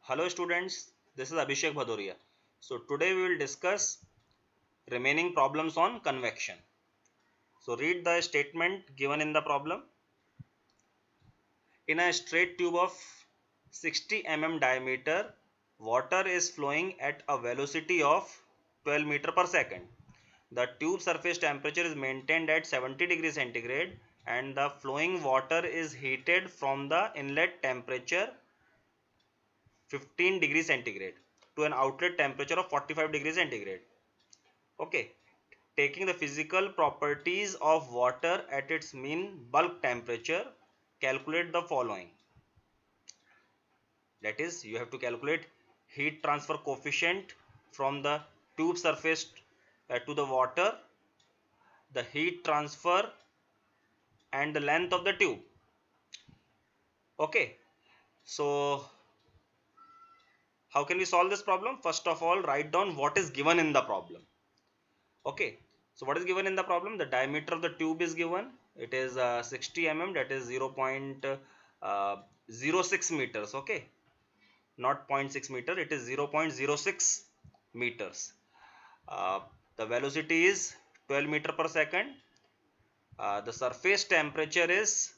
Hello students, this is Abhishek Bhadoria. So today we will discuss remaining problems on convection. So read the statement given in the problem. In a straight tube of 60 mm diameter, water is flowing at a velocity of 12 meter per second. The tube surface temperature is maintained at 70 degrees centigrade and the flowing water is heated from the inlet temperature 15 degrees centigrade to an outlet temperature of 45 degrees centigrade. Okay, taking the physical properties of water at its mean bulk temperature, calculate the following. That is, you have to calculate heat transfer coefficient from the tube surface to the water, the heat transfer and the length of the tube. Okay, so how can we solve this problem? First of all, write down what is given in the problem. Okay, so what is given in the problem? The diameter of the tube is given. It is 60 mm, that is 0.06 meters. Okay, not 0.6 meter, it is 0.06 meters. uh, the velocity is 12 meter per second. The surface temperature is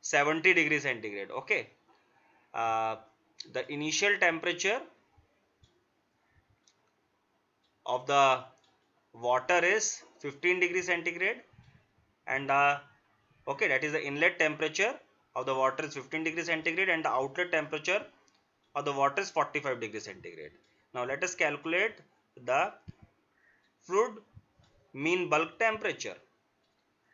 70 degrees centigrade. Okay, uh, the initial temperature of the water is 15 degrees centigrade and okay, that is the inlet temperature of the water is 15 degrees centigrade and the outlet temperature of the water is 45 degrees centigrade. Now let us calculate the fluid mean bulk temperature.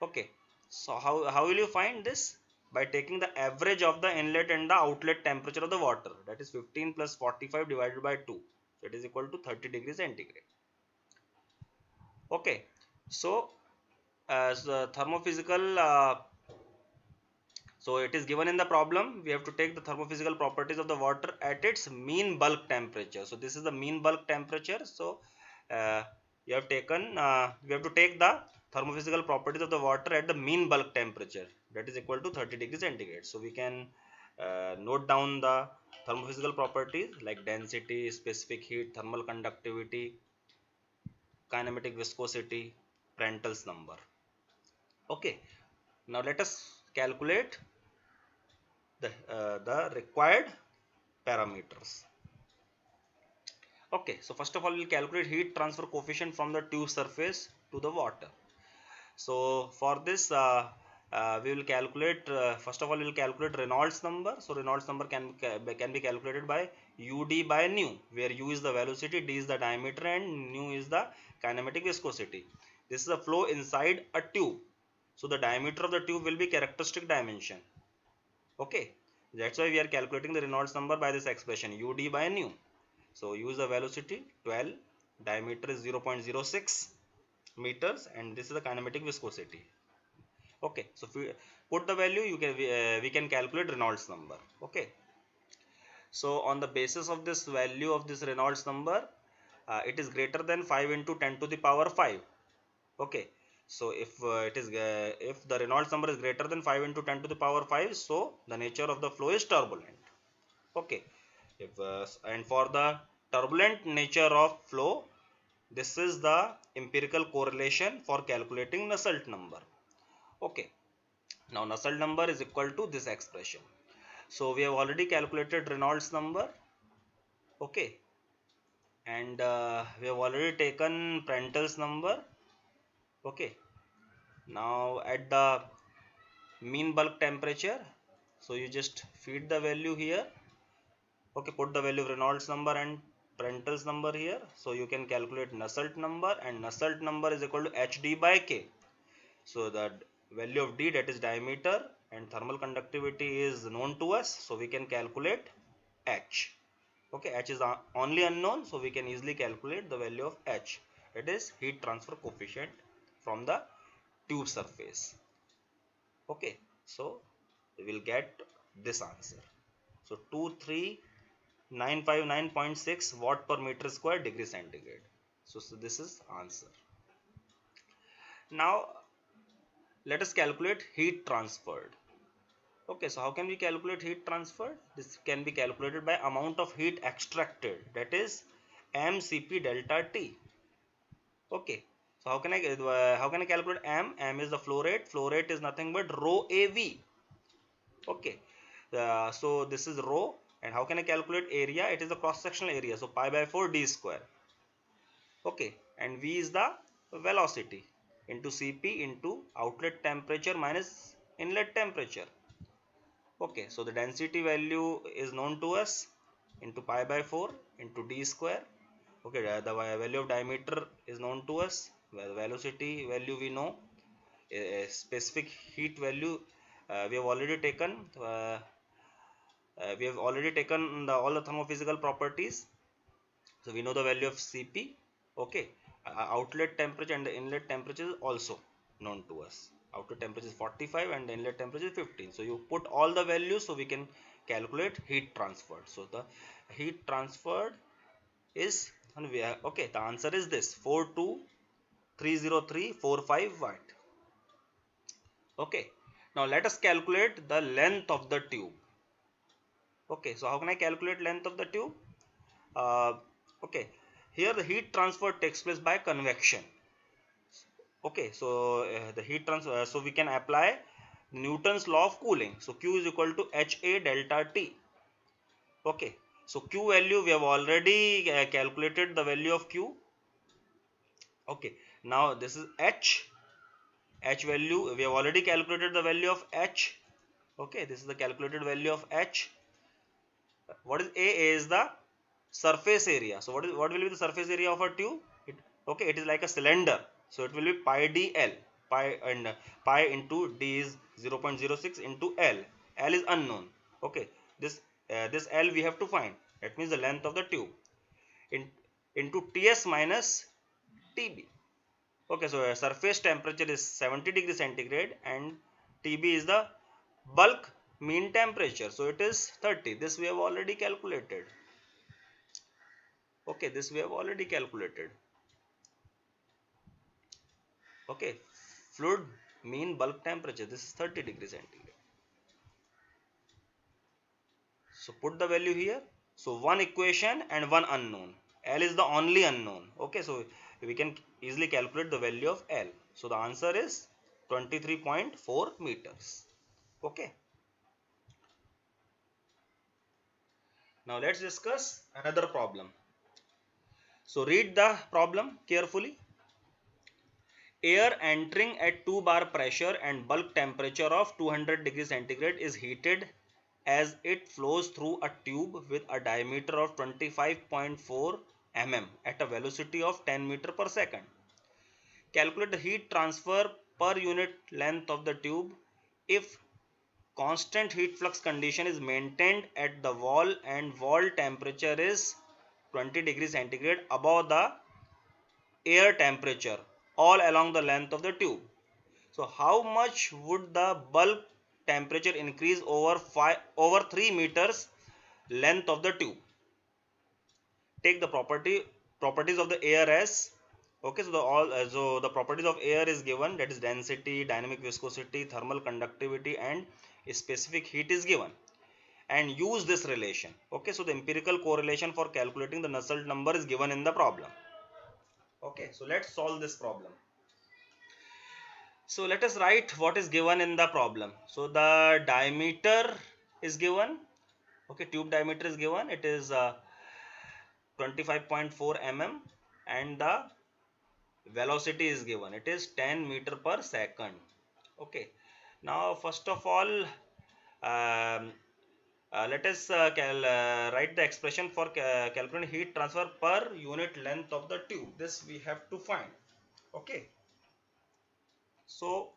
Okay, so how will you find this? By taking the average of the inlet and the outlet temperature of the water, that is 15 plus 45 divided by 2, that is equal to 30 degrees centigrade. Okay, so as the thermophysical so it is given in the problem, we have to take the thermophysical properties of the water at its mean bulk temperature. So this is the mean bulk temperature. So uh, you have to take the thermophysical properties of the water at the mean bulk temperature, that is equal to 30 degrees centigrade. So we can note down the thermophysical properties like density, specific heat, thermal conductivity, kinematic viscosity, Prandtl's number. Okay, now let us calculate the required parameters. Okay, so first of all we'll calculate heat transfer coefficient from the tube surface to the water. So for this we will calculate first of all we will calculate Reynolds number. So Reynolds number can be calculated by UD by nu, where U is the velocity, D is the diameter and nu is the kinematic viscosity. This is a flow inside a tube, so the diameter of the tube will be characteristic dimension. Okay, that's why we are calculating the Reynolds number by this expression UD by nu. So use the velocity 12, diameter is 0.06 meters and this is the kinematic viscosity. Okay, so if we put the value, we can calculate Reynolds number. Okay, so on the basis of this value of this Reynolds number, it is greater than 5 into 10 to the power 5. Okay, so if the Reynolds number is greater than 5 into 10 to the power 5, so the nature of the flow is turbulent. Okay, if and for the turbulent nature of flow, this is the empirical correlation for calculating Nusselt number. Okay, now Nusselt number is equal to this expression. So we have already calculated Reynolds number. Okay, and we have already taken Prandtl's number. Okay, now at the mean bulk temperature, so you just feed the value here. Okay, put the value of Reynolds number and Prandtl's number here. So you can calculate Nusselt number, and Nusselt number is equal to HD by K. So the value of D, that is diameter, and thermal conductivity is known to us, so we can calculate H. Okay, H is only unknown, so we can easily calculate the value of H, that is heat transfer coefficient from the tube surface. Okay, so we will get this answer. So 23,959.6 watt per meter square degree centigrade. So this is answer. Now let us calculate heat transferred. Okay, so how can we calculate heat transfer? This can be calculated by amount of heat extracted, that is mCp delta T. Okay, so how can I calculate m? M is the flow rate. Flow rate is nothing but rho AV. Okay, so this is rho, and how can I calculate area? It is the cross sectional area, so pi by 4 d square. Okay, and V is the velocity into Cp into outlet temperature minus inlet temperature. Okay, so the density value is known to us into pi by 4 into d square. Okay, the value of diameter is known to us. The velocity value we know. A specific heat value we have already taken. All the thermophysical properties. So we know the value of Cp. Okay, outlet temperature and the inlet temperature is also known to us. Outlet temperature is 45 and the inlet temperature is 15. So you put all the values so we can calculate heat transferred. So the heat transferred is, okay, the answer is this 4230345 watt. Okay, now let us calculate the length of the tube. Okay, so how can I calculate length of the tube? Uh, okay, here the heat transfer takes place by convection. Okay, so the heat transfer, so we can apply Newton's law of cooling. So Q is equal to HA delta T. Okay, so Q value we have already calculated the value of Q. Okay, now this is H value we have already calculated the value of H. Okay, this is the calculated value of H. What is A? A is the surface area. So what will be the surface area of a tube? Okay, it is like a cylinder. So it will be pi dl. Pi into d is 0.06 into L. L is unknown. Okay, this L we have to find. That means the length of the tube into Ts minus Tb. Okay, so surface temperature is 70 degrees centigrade and Tb is the bulk mean temperature. So it is 30. This we have already calculated. Okay, this we have already calculated. Okay, fluid mean bulk temperature, this is 30 degrees centigrade. So put the value here. So one equation and one unknown. L is the only unknown. Okay, so we can easily calculate the value of L. So the answer is 23.4 meters. Okay. Now let's discuss another problem. So read the problem carefully. Air entering at 2 bar pressure and bulk temperature of 200 degrees centigrade is heated as it flows through a tube with a diameter of 25.4 mm at a velocity of 10 meter per second. Calculate the heat transfer per unit length of the tube if constant heat flux condition is maintained at the wall and wall temperature is 20 degrees centigrade above the air temperature all along the length of the tube. So how much would the bulk temperature increase over 3 meters length of the tube? Take the properties of the air as, okay, so the properties of air is given, that is density, dynamic viscosity, thermal conductivity and specific heat is given, and use this relation. Okay, so the empirical correlation for calculating the Nusselt number is given in the problem. Okay, so let's solve this problem. So let us write what is given in the problem. So the diameter is given. Okay, tube diameter is given. It is 25.4 mm and the velocity is given. It is 10 meter per second. Okay. Now first of all, let us write the expression for calculating heat transfer per unit length of the tube. This we have to find. Okay. So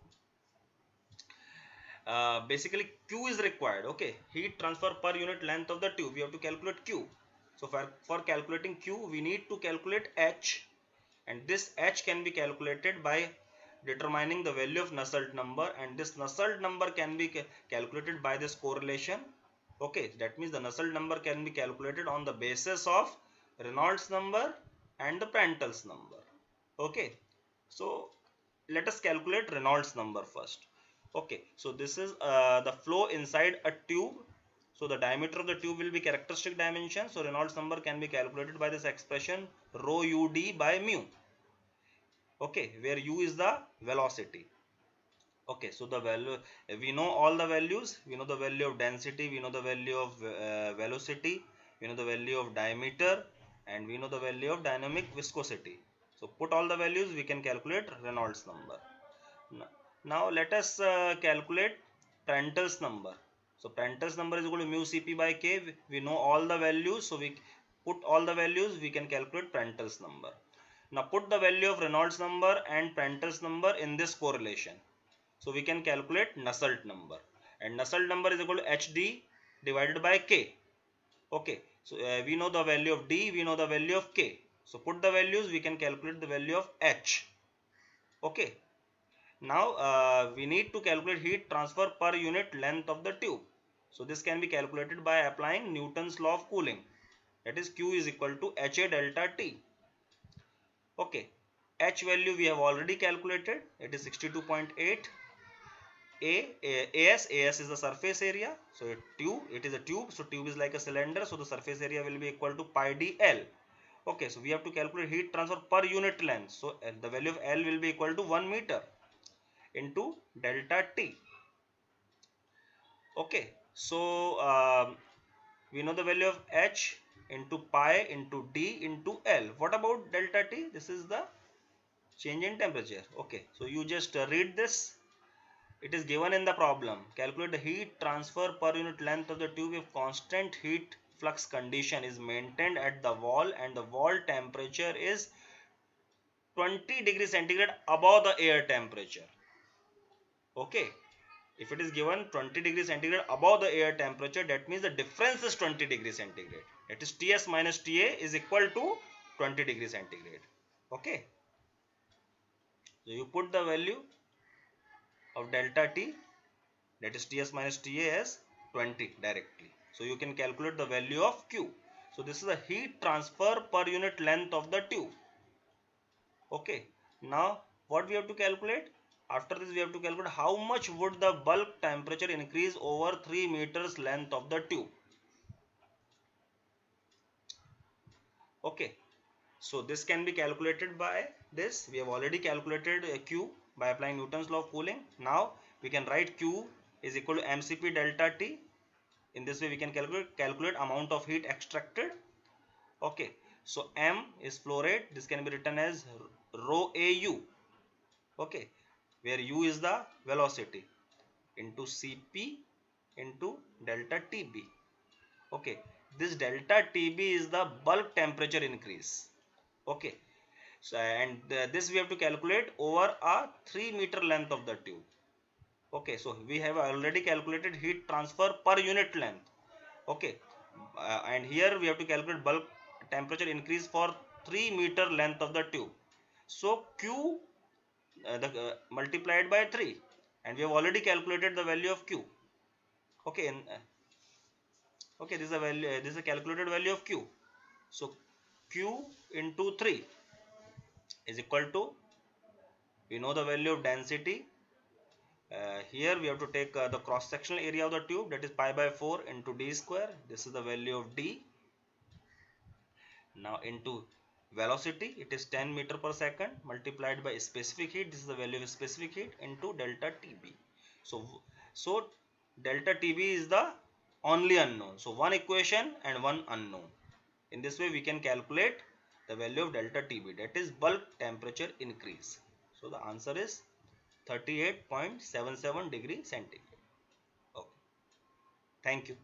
basically Q is required. Okay, heat transfer per unit length of the tube, we have to calculate Q. So for calculating Q we need to calculate H, and this H can be calculated by determining the value of Nusselt number, and this Nusselt number can be calculated by this correlation. Okay, that means the Nusselt number can be calculated on the basis of Reynolds number and the Prandtl's number. Okay, so let us calculate Reynolds number first. Okay, so this is the flow inside a tube. So the diameter of the tube will be characteristic dimension. So Reynolds number can be calculated by this expression rho ud by mu. Okay, where u is the velocity. Okay, so the value, we know all the values. We know the value of density, we know the value of velocity, we know the value of diameter, and we know the value of dynamic viscosity. So put all the values, we can calculate Reynolds number. Now let us calculate Prandtl's number. So Prandtl's number is equal to mu Cp by K. We know all the values, so we put all the values, we can calculate Prandtl's number. Now put the value of Reynolds number and Prandtl's number in this correlation. So we can calculate Nusselt number, and Nusselt number is equal to Hd divided by K. Okay, so we know the value of D, we know the value of K. So put the values, we can calculate the value of H. Okay, now we need to calculate heat transfer per unit length of the tube. So this can be calculated by applying Newton's law of cooling. That is Q is equal to HA delta T. Okay, H value we have already calculated. It is 62.8. AS is the surface area. So it is a tube. So tube is like a cylinder. So the surface area will be equal to pi d L. Okay, so we have to calculate heat transfer per unit length. So the value of L will be equal to 1 meter into delta T. Okay, so we know the value of H into pi into D into L. What about delta T? This is the change in temperature. Okay, so you just read this. It is given in the problem. Calculate the heat transfer per unit length of the tube if constant heat flux condition is maintained at the wall and the wall temperature is 20 degrees centigrade above the air temperature. Okay, if it is given 20 degrees centigrade above the air temperature, that means the difference is 20 degrees centigrade. That is Ts minus Ta is equal to 20 degrees centigrade. Okay, so you put the value of delta T, that is Ts minus Ta, as 20 directly. So you can calculate the value of Q. So this is the heat transfer per unit length of the tube. Okay, now what we have to calculate? After this we have to calculate how much would the bulk temperature increase over 3 meters length of the tube. Okay, so this can be calculated by this. We have already calculated Q by applying Newton's law of cooling. Now we can write Q is equal to mCp delta T. In this way we can calculate amount of heat extracted. Okay, so M is flow rate. This can be written as rho AU. Okay, where U is the velocity into Cp into delta Tb. Okay, this delta Tb is the bulk temperature increase. Okay, so and this we have to calculate over a 3 meter length of the tube. Okay, so we have already calculated heat transfer per unit length. Okay, and here we have to calculate bulk temperature increase for 3 meter length of the tube. So Q multiplied by 3, and we have already calculated the value of Q. Okay, okay, this is a value. This is a calculated value of Q. So Q into 3 is equal to, we know the value of density. Here we have to take the cross sectional area of the tube, that is pi by 4 into d square. This is the value of d. Now into velocity, it is 10 meter per second multiplied by specific heat. This is the value of specific heat into delta Tb. So delta Tb is the only unknown. So one equation and one unknown. In this way we can calculate the value of delta Tb, that is bulk temperature increase. So the answer is 38.77 degree centigrade. Okay. Thank you.